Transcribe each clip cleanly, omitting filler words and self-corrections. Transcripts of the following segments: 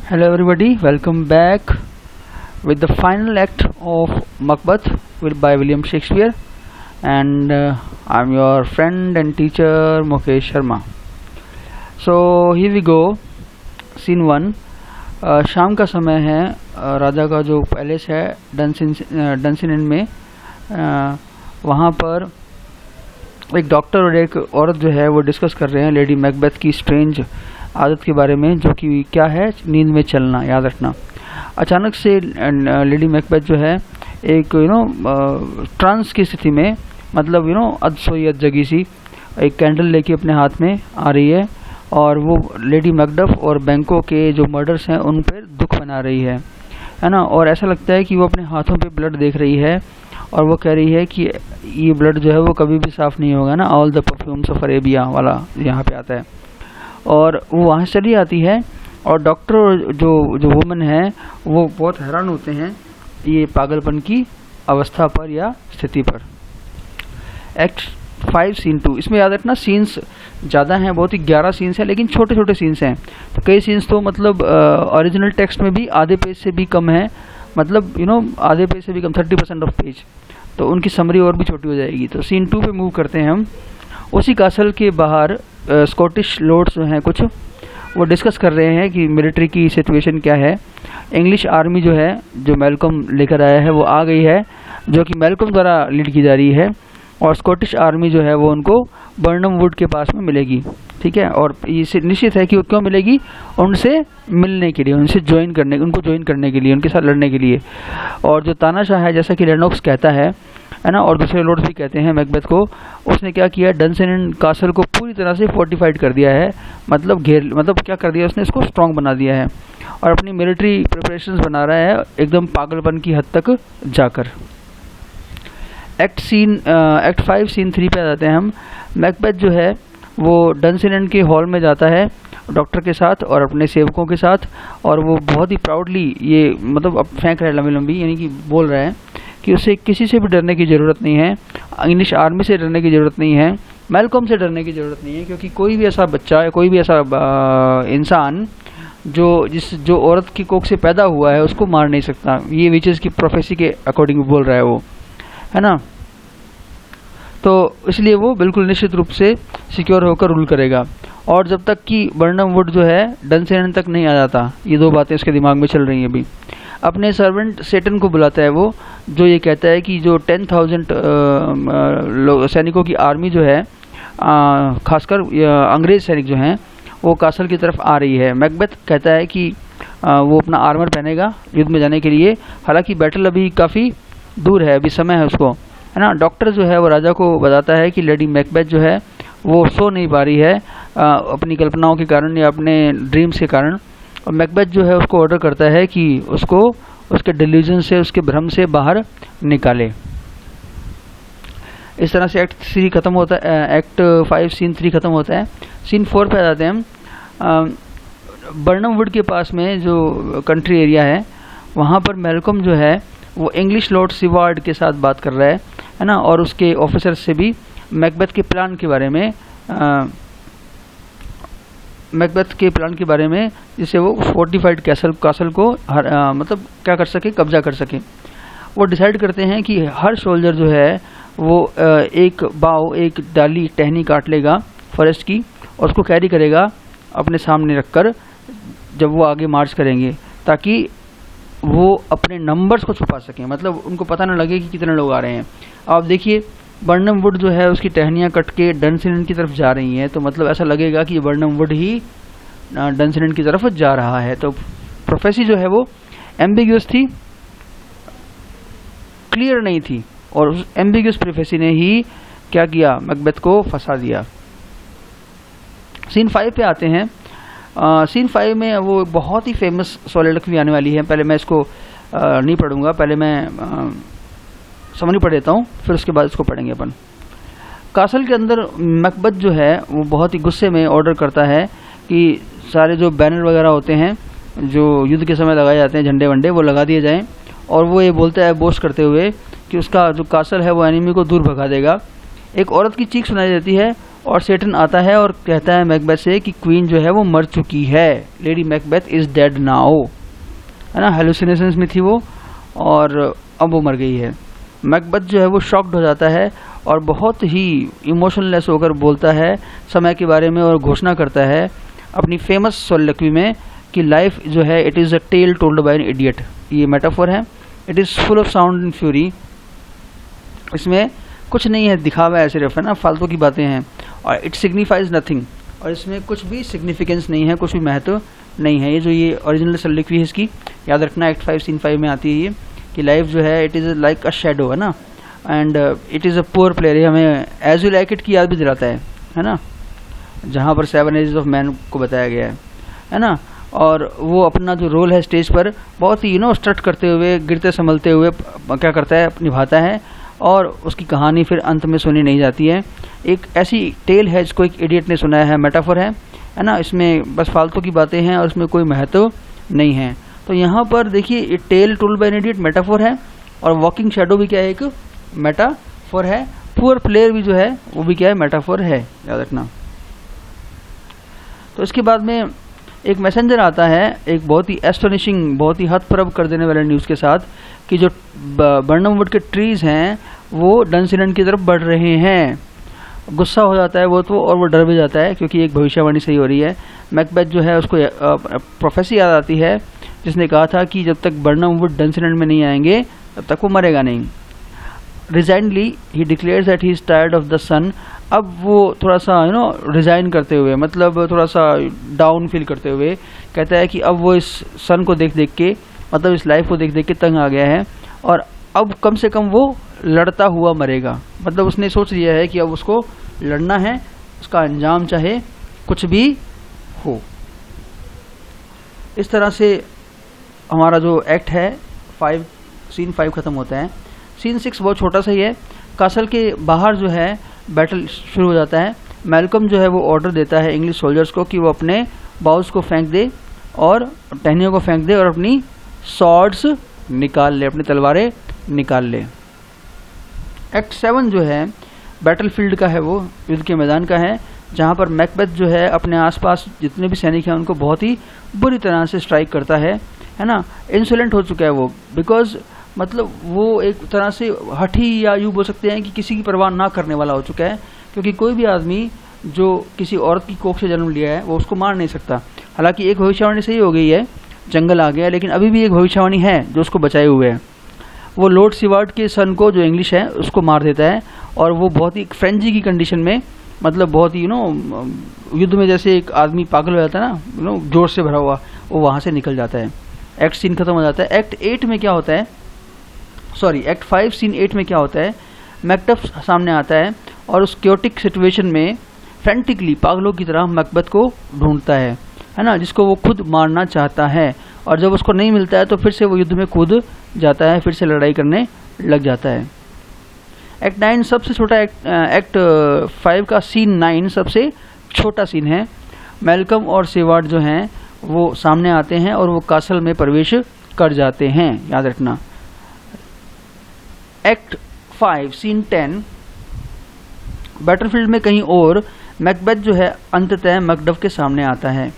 Hello everybody, welcome back with the final act of Macbeth by William Shakespeare, and I'm your friend and teacher Mukesh Sharma. So here we go, scene 1. शाम का समय है, राजा का जो palace है डंसिन इन में, वहाँ पर एक डॉक्टर और एक औरत जो है वो डिस्कस कर रहे हैं लेडी मैकबेथ की स्ट्रेंज आदत के बारे में, जो कि क्या है, नींद में चलना, याद रखना। अचानक से लेडी मैकबेथ जो है एक ट्रांस की स्थिति में, मतलब अध सोई अध जगी सी, एक कैंडल लेके अपने हाथ में आ रही है और वो लेडी मैकडफ और बैंकों के जो मर्डर्स हैं उन पर दुख बना रही है ना। और ऐसा लगता है कि वो अपने हाथों पे ब्लड देख रही है और वो कह रही है कि ये ब्लड जो है वो कभी भी साफ़ नहीं होगा ना, all the perfumes of Arabia वाला यहाँ पे आता है। और वो वहाँ से चली आती है और डॉक्टर जो वुमन है वो बहुत हैरान होते हैं ये पागलपन की अवस्था पर या स्थिति पर। एक्ट 5 सीन 2, इसमें याद रखना सीन्स ज़्यादा हैं, बहुत ही 11 सीन्स हैं, लेकिन छोटे छोटे सीन्स हैं। तो कई सीन्स तो मतलब ओरिजिनल टेक्स्ट में भी आधे पेज से भी कम है, मतलब आधे पेज से भी कम, 30% ऑफ पेज, तो उनकी समरी और भी छोटी हो जाएगी। तो सीन 2 पे मूव करते हैं हम। उसी कासल के बाहर स्कॉटिश लॉर्ड्स जो हैं कुछ, वो डिस्कस कर रहे हैं कि मिलिट्री की सिचुएशन क्या है। इंग्लिश आर्मी जो है, जो मैल्कम लेकर आया है, वो आ गई है, जो कि मैल्कम द्वारा लीड की जा रही है, और स्कॉटिश आर्मी जो है वो उनको बर्नम वुड के पास में मिलेगी, ठीक है। और ये निश्चित है कि वो क्यों मिलेगी, उनसे मिलने के लिए, उनसे उनको ज्वाइन करने के लिए, उनके साथ लड़ने के लिए। और जो तानाशाह है, जैसा कि लेनॉक्स कहता है ना, और दूसरे लॉर्ड्स भी कहते हैं मैकबेथ को, उसने क्या किया, डंसिन कासल को पूरी तरह से फोर्टिफाइड कर दिया है, मतलब क्या कर दिया उसने, इसको स्ट्रॉन्ग बना दिया है और अपनी मिलिट्री प्रिपरेशंस बना रहा है एकदम पागलपन की हद तक जाकर। एक्ट 5 सीन 3 पे आ जाते हैं हम। मैकबेथ जो है वो डंसिन के हॉल में जाता है डॉक्टर के साथ और अपने सेवकों के साथ, और वो बहुत ही प्राउडली ये मतलब अब फेंक रहा है लंबी लंबी, यानी कि बोल रहा है कि उसे किसी से भी डरने की ज़रूरत नहीं है, इंग्लिश आर्मी से डरने की ज़रूरत नहीं है, मैल्कम से डरने की ज़रूरत नहीं है, क्योंकि कोई भी ऐसा बच्चा है, कोई भी ऐसा इंसान जो औरत की कोख से पैदा हुआ है उसको मार नहीं सकता। ये विचेस की प्रोफेसी के अकॉर्डिंग बोल रहा है वो, है ना। तो इसलिए वो बिल्कुल निश्चित रूप से सिक्योर होकर रूल करेगा। और जब तक कि बर्नम वुड जो है डंसिन तक नहीं आ जाता, ये दो बातें उसके दिमाग में चल रही हैं अभी। अपने सर्वेंट सेटन को बुलाता है वो, जो ये कहता है कि जो 10,000 सैनिकों की आर्मी जो है, खासकर अंग्रेज सैनिक जो हैं, वो कासल की तरफ आ रही है। मैकबेथ कहता है कि वो अपना आर्मर पहनेगा युद्ध में जाने के लिए, हालांकि बैटल अभी काफ़ी दूर है, अभी समय है उसको, है ना। डॉक्टर जो है वो राजा को बताता है कि लेडी मैकबेथ जो है वो सो नहीं पा रही है अपनी कल्पनाओं के कारण या अपने ड्रीम्स के कारण, और मैकबेथ जो है उसको ऑर्डर करता है कि उसको उसके डिल्यूजन से, उसके भ्रम से बाहर निकाले। इस तरह से एक्ट 3 खत्म होता है, एक्ट 5 सीन 3 खत्म होता है। सीन 4 पे आ जाते हैं हम। बर्नम वुड के पास में जो कंट्री एरिया है, वहाँ पर मैल्कम जो है वो इंग्लिश लॉर्ड सिवार्ड के साथ बात कर रहा है ना, और उसके ऑफिसर से भी मैकबेथ के प्लान के बारे में, जिससे वो फोर्टिफाइड कासल को मतलब क्या कर सके, कब्जा कर सके। वो डिसाइड करते हैं कि हर सोल्जर जो है वो एक डाली टहनी काट लेगा फॉरेस्ट की और उसको कैरी करेगा अपने सामने रखकर जब वो आगे मार्च करेंगे, ताकि वो अपने नंबर्स को छुपा सकें, मतलब उनको पता न लगे कि कितने लोग आ रहे हैं। आप देखिए बर्नम वुड जो है उसकी टहनियाँ कट के डंसिन की तरफ जा रही हैं, तो मतलब ऐसा लगेगा कि बर्नम वुड ही डंसिन की तरफ जा रहा है। तो प्रोफेसी जो है वो एम्बिग्यूस थी, क्लियर नहीं थी, और उस एम्बिग्यूस प्रोफेसी ने ही क्या किया, मैकबेथ को फंसा दिया। सीन 5 पे आते हैं। सीन 5 में वो बहुत ही फेमस सोलिलोक्वी आने वाली है। पहले मैं इसको नहीं पढ़ूंगा, पहले मैं समरी पढ़ देता हूँ, फिर उसके बाद इसको पढ़ेंगे अपन। कासल के अंदर मैकबेथ जो है वो बहुत ही गुस्से में ऑर्डर करता है कि सारे जो बैनर वगैरह होते हैं जो युद्ध के समय लगाए जाते हैं, झंडे वंडे, वो लगा दिए जाएं। और वो ये बोलता है बोस्ट करते हुए कि उसका जो कासल है वो एनिमी को दूर भगा देगा। एक औरत की चीख सुनाई देती है और सेटन आता है और कहता है मैकबेथ से कि क्वीन जो है वो मर चुकी है, lady Macbeth is dead now, है ना, हेलुसिनेशंस में थी वो और अब वो मर गई है। मैकबेथ जो है वो शॉक्ड हो जाता है और बहुत ही इमोशनलेस होकर बोलता है समय के बारे में और घोषणा करता है अपनी फेमस सोलिलोक्वी में कि लाइफ जो है it is a tale told by an idiot. ये मेटाफोर है, it is full of sound and fury. इसमें कुछ नहीं है, दिखावा है सिर्फ, है ना, फालतू की बातें हैं और इट सिग्निफाइज नथिंग, और इसमें कुछ भी सिग्निफिकेंस नहीं है, कुछ भी महत्व नहीं है। ये जो ये ओरिजिनल सोलिलोक्वी है इसकी याद रखना, एक्ट 5 सीन 5 में आती है ये कि लाइफ जो है it is like a shadow, है ना, and it is a poor player. ये हमें एज यू लाइक इट की याद भी दिलाता है ना, जहाँ पर 7 एजेस ऑफ मैन को बताया गया है ना, और वो अपना जो रोल है स्टेज पर बहुत ही स्ट्रट करते हुए, गिरते संभलते हुए क्या करता है, निभाता है, और उसकी कहानी फिर अंत में सुनी नहीं जाती है। एक ऐसी टेल है जिसको एक इडियट ने सुनाया है, मेटाफोर है ना, इसमें बस फालतू की बातें हैं और इसमें कोई महत्व नहीं है। तो यहाँ पर देखिए tale told by an idiot metaphor है, और वॉकिंग शैडो भी क्या है, एक मेटाफोर है। पुअर प्लेयर भी जो है वो भी क्या है, मेटाफोर है, याद रखना। तो इसके बाद में एक मैसेंजर आता है एक बहुत ही एस्टोनिशिंग, बहुत ही हतप्रभ कर देने वाले न्यूज़ के साथ कि जो बर्नम वुड के ट्रीज़ हैं वो डनसिनन की तरफ बढ़ रहे हैं। गुस्सा हो जाता है वो तो, और वो डर भी जाता है क्योंकि एक भविष्यवाणी सही हो रही है। मैकबेथ जो है उसको प्रोफेसी याद आती है जिसने कहा था कि जब तक बर्नम वुड डनसिनन में नहीं आएंगे तब तक वो मरेगा नहीं। Resignedly he declares that he is tired of the sun. अब वो थोड़ा सा रिजाइन करते हुए, मतलब थोड़ा सा डाउन फील करते हुए कहता है कि अब वो इस सन को देख देख के, मतलब इस लाइफ को देख देख के तंग आ गया है, और अब कम से कम वो लड़ता हुआ मरेगा। मतलब उसने सोच लिया है कि अब उसको लड़ना है, उसका अंजाम चाहे कुछ भी हो। इस तरह से हमारा जो एक्ट है सीन 5 ख़त्म होता है। सीन 6 बहुत छोटा सा ही है। कासल के बाहर जो है बैटल शुरू हो जाता है। मैल्कम जो है वो ऑर्डर देता है इंग्लिश सोल्जर्स को कि वो अपने बाउल्स को फेंक दे और टहनियों को फेंक दे और अपनी सॉर्ड्स निकाल ले, अपनी तलवारें निकाल ले। एक्ट 7 जो है बैटलफील्ड का है, वो युद्ध के मैदान का है, जहाँ पर मैकबेथ जो है अपने आसपास जितने भी सैनिक हैं उनको बहुत ही बुरी तरह से स्ट्राइक करता है ना। इंसोलेंट हो चुका है वो, बिकॉज मतलब वो एक तरह से हठी, या यूँ बोल सकते हैं कि किसी की परवाह ना करने वाला हो चुका है, क्योंकि कोई भी आदमी जो किसी औरत की कोख से जन्म लिया है वो उसको मार नहीं सकता। हालांकि एक भविष्यवाणी सही हो गई है, जंगल आ गया, लेकिन अभी भी एक भविष्यवाणी है जो उसको बचाए हुए है। वो लॉर्ड सीवार्ड के सन को, जो इंग्लिश है, उसको मार देता है, और वो बहुत ही फ्रेंजी की कंडीशन में, मतलब बहुत ही युद्ध में जैसे एक आदमी पागल हो जाता है ना, जोर से भरा हुआ, वो वहाँ से निकल जाता है। एक्ट सीन खत्म हो जाता है। एक्ट 8 में क्या होता है, एक्ट 5 सीन 8 में क्या होता है, मैकडफ सामने आता है और उस क्योटिक सिचुएशन में फ्रेंटिकली पागलों की तरह मैकबेथ को ढूंढता है ना, जिसको वो खुद मारना चाहता है, और जब उसको नहीं मिलता है तो फिर से वो युद्ध में कूद जाता है, फिर से लड़ाई करने लग जाता है। एक्ट 9 सबसे छोटा, एक्ट 5 का सीन 9 सबसे छोटा सीन है। मैल्कम और सीवार्ड जो हैं वो सामने आते हैं और वो कासल में प्रवेश कर जाते हैं, याद रखना। एक्ट 5 सीन 10 बैटलफील्ड में कहीं और मैकबेथ जो है अंततः मैकडफ के सामने आता है।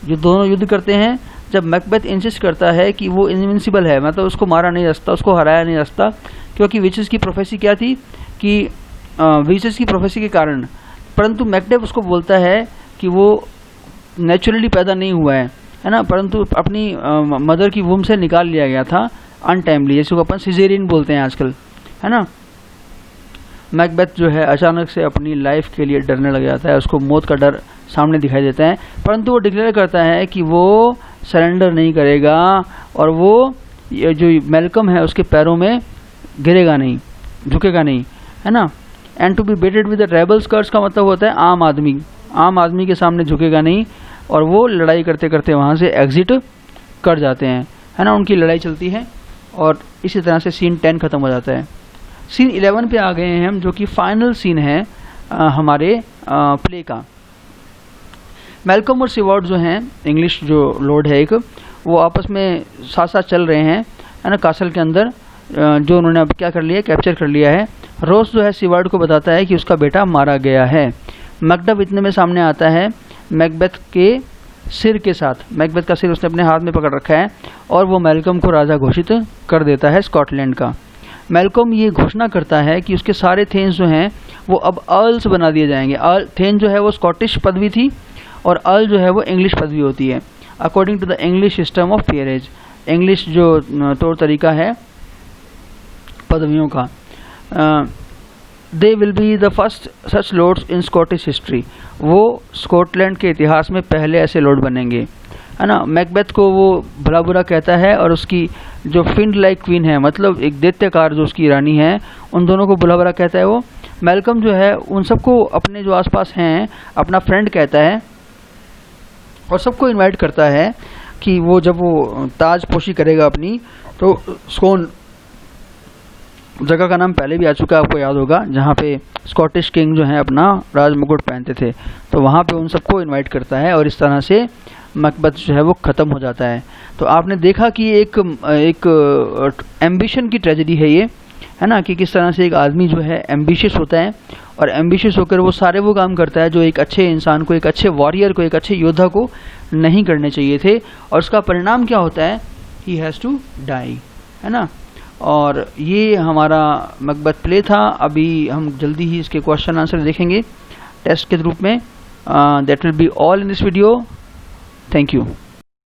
जो दोनों युद्ध करते हैं, जब मैकबेथ इंसिस्ट करता है कि वो इनविंसिबल है, मतलब उसको मारा नहीं जा सकता, उसको हराया नहीं जा सकता, क्योंकि विचेस की प्रोफेसी क्या थी कि विचेस की प्रोफेसी के कारण, परंतु मैकडफ उसको बोलता है कि वो नेचुरली पैदा नहीं हुआ है ना, परंतु अपनी मदर की वूम से निकाल लिया गया था अनटाइमली, जैसे को अपन सिजेरियन बोलते हैं आजकल, है ना। मैकबेथ जो है अचानक से अपनी लाइफ के लिए डरने लग जाता है, उसको मौत का डर सामने दिखाई देता है, परंतु वो डिक्लेयर करता है कि वो सरेंडर नहीं करेगा और वो जो मैल्कम है उसके पैरों में गिरेगा नहीं, झुकेगा नहीं, है ना। And to be baited with the rebels curse का मतलब होता है आम आदमी के सामने झुकेगा नहीं, और वो लड़ाई करते करते वहाँ से एग्जिट कर जाते हैं, है ना। उनकी लड़ाई चलती है और इसी तरह से सीन 10 खत्म हो जाता है। सीन 11 पे आ गए हैं हम, जो कि फाइनल सीन है हमारे प्ले का। मैल्कम और सीवार्ड जो हैं, इंग्लिश जो लॉर्ड है एक, वो आपस में साथ साथ चल रहे हैं, है ना, कासल के अंदर, जो उन्होंने अब क्या कर लिया, कैप्चर कर लिया है। रोस जो है सीवार्ड को बताता है कि उसका बेटा मारा गया है। मैकडफ इतने में सामने आता है मैकबेथ के सिर के साथ। मैकबेथ का सिर उसने अपने हाथ में पकड़ रखा है और वो मैल्कम को राजा घोषित कर देता है स्कॉटलैंड का। मैल्कम ये घोषणा करता है कि उसके सारे थेन्स जो हैं वो अब अर्ल्स बना दिए जाएंगे। थेन जो है वो स्कॉटिश पदवी थी और अर्ल जो है वो इंग्लिश पदवी होती है according to the English system of peerage. English जो तौर तरीका है पदवियों का। They will be the first such lords in Scottish history. वो स्कॉटलैंड के इतिहास में पहले ऐसे लॉर्ड बनेंगे, है ना। मैकबेथ को वो भला बुरा कहता है और उसकी जो फिंड लाइक क्वीन है, मतलब एक दैत्यकार जो उसकी रानी है, उन दोनों को भला बुरा कहता है वो। मैल्कम जो है उन सबको अपने जो आसपास हैं अपना फ्रेंड कहता है और सबको इनवाइट करता है कि वो जब वो ताजपोशी करेगा अपनी, तो स्कोन जगह का नाम पहले भी आ चुका है, आपको याद होगा, जहाँ पे स्कॉटिश किंग जो है अपना राज मुकुट पहनते थे, तो वहाँ पे उन सबको इनवाइट करता है और इस तरह से मैकबेथ जो है वो ख़त्म हो जाता है। तो आपने देखा कि एक एम्बिशन की ट्रेजेडी है ये, है ना, कि किस तरह से एक आदमी जो है एम्बिशियस होता है और एम्बिशियस होकर वो सारे वो काम करता है जो एक अच्छे इंसान को, एक अच्छे वॉरियर को, एक अच्छे योद्धा को नहीं करने चाहिए थे, और उसका परिणाम क्या होता है, ही हैज़ टू डाई, है ना। और ये हमारा मैकबेथ प्ले था। अभी हम जल्दी ही इसके क्वेश्चन आंसर देखेंगे टेस्ट के रूप में। That will be all in this video. Thank you.